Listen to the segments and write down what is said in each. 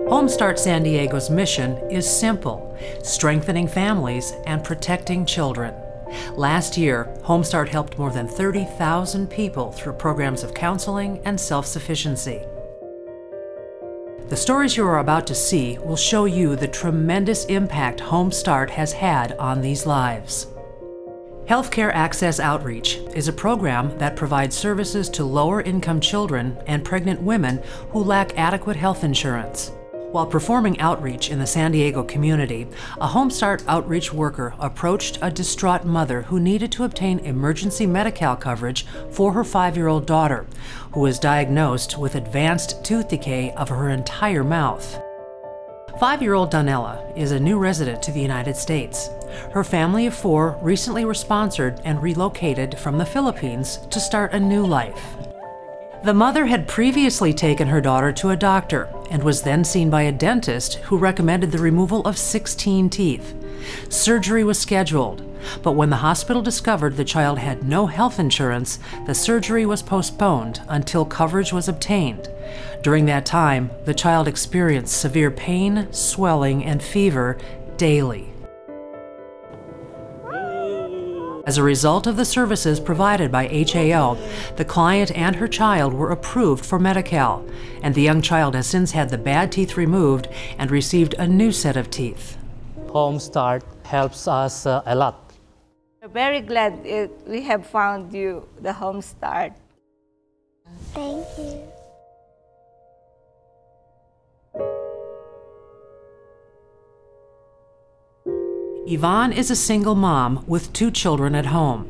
Home Start San Diego's mission is simple: strengthening families and protecting children. Last year, Home Start helped more than 30,000 people through programs of counseling and self-sufficiency. The stories you are about to see will show you the tremendous impact Home Start has had on these lives. Healthcare Access Outreach is a program that provides services to lower-income children and pregnant women who lack adequate health insurance. While performing outreach in the San Diego community, a Home Start outreach worker approached a distraught mother who needed to obtain emergency Medi-Cal coverage for her 5-year-old daughter, who was diagnosed with advanced tooth decay of her entire mouth. 5-year-old Donella is a new resident to the United States. Her family of 4 recently were sponsored and relocated from the Philippines to start a new life. The mother had previously taken her daughter to a doctor and was then seen by a dentist who recommended the removal of 16 teeth. Surgery was scheduled, but when the hospital discovered the child had no health insurance, the surgery was postponed until coverage was obtained. During that time, the child experienced severe pain, swelling, and fever daily. As a result of the services provided by HAO, the client and her child were approved for Medi-Cal, and the young child has since had the bad teeth removed and received a new set of teeth. Home Start helps us a lot. We're very glad we have found you, the Home Start. Thank you. Yvonne is a single mom with 2 children at home.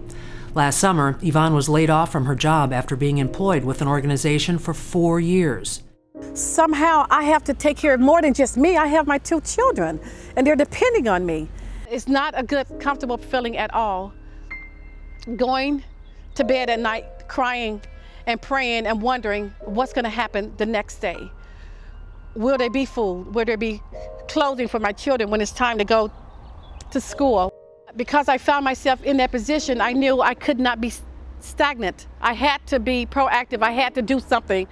Last summer, Yvonne was laid off from her job after being employed with an organization for 4 years. Somehow I have to take care of more than just me. I have my 2 children, and they're depending on me. It's not a good, comfortable feeling at all. Going to bed at night, crying and praying and wondering what's going to happen the next day. Will there be food? Will there be clothing for my children when it's time to go to school? Because I found myself in that position, I knew I could not be stagnant. I had to be proactive. I had to do something.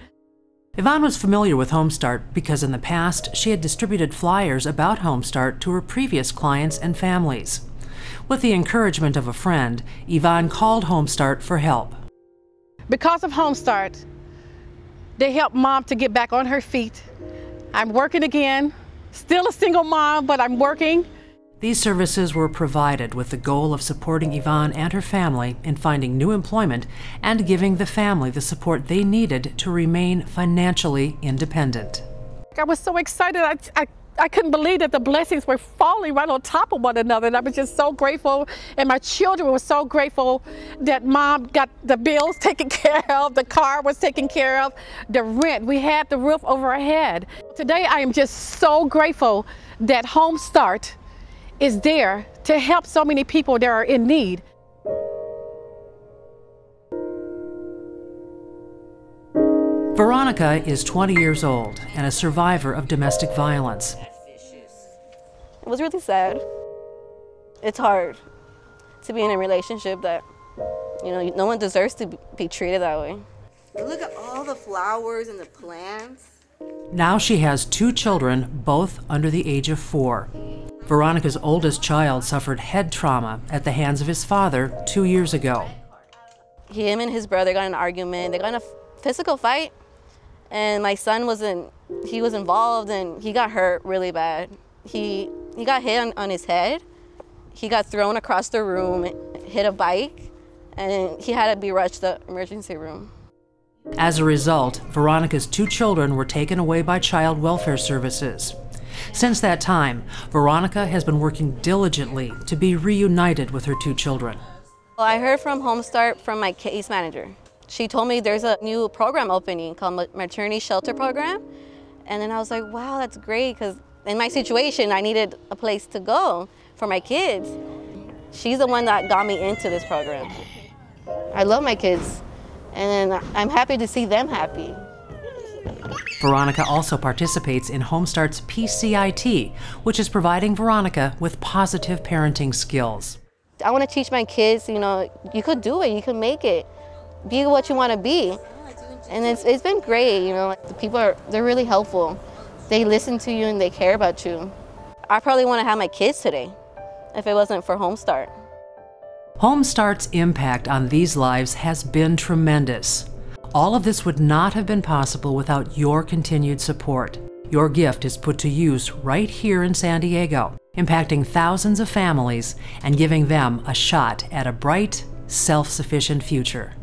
Yvonne was familiar with Home Start because in the past she had distributed flyers about Home Start to her previous clients and families. With the encouragement of a friend, Yvonne called Home Start for help. Because of Home Start, they helped Mom to get back on her feet. I'm working again, still a single mom, but I'm working. These services were provided with the goal of supporting Yvonne and her family in finding new employment and giving the family the support they needed to remain financially independent. I was so excited. I couldn't believe that the blessings were falling right on top of one another, and I was just so grateful, and my children were so grateful that Mom got the bills taken care of, the car was taken care of, the rent, we had the roof over our head. Today I am just so grateful that Home Start is there to help so many people that are in need. Veronica is 20 years old and a survivor of domestic violence. It was really sad. It's hard to be in a relationship that, you know, no one deserves to be treated that way. Look at all the flowers and the plants. Now she has 2 children, both under the age of 4. Veronica's oldest child suffered head trauma at the hands of his father 2 years ago. Him and his brother got in an argument. They got in a physical fight, and my son was involved, and he got hurt really bad. He got hit on his head. He got thrown across the room, hit a bike, and he had to be rushed to the emergency room. As a result, Veronica's 2 children were taken away by child welfare services. Since that time, Veronica has been working diligently to be reunited with her 2 children. Well, I heard from Home Start from my case manager. She told me there's a new program opening called Maternity Shelter Program. And then I was like, wow, that's great, because in my situation, I needed a place to go for my kids. She's the one that got me into this program. I love my kids, and I'm happy to see them happy. Veronica also participates in Home Start's PCIT, which is providing Veronica with positive parenting skills. I want to teach my kids, you know, you could do it, you can make it. Be what you want to be. And it's been great, you know, like the people they're really helpful. They listen to you and they care about you. I probably want to have my kids today if it wasn't for Home Start. Home Start's impact on these lives has been tremendous. All of this would not have been possible without your continued support. Your gift is put to use right here in San Diego, impacting thousands of families and giving them a shot at a bright, self-sufficient future.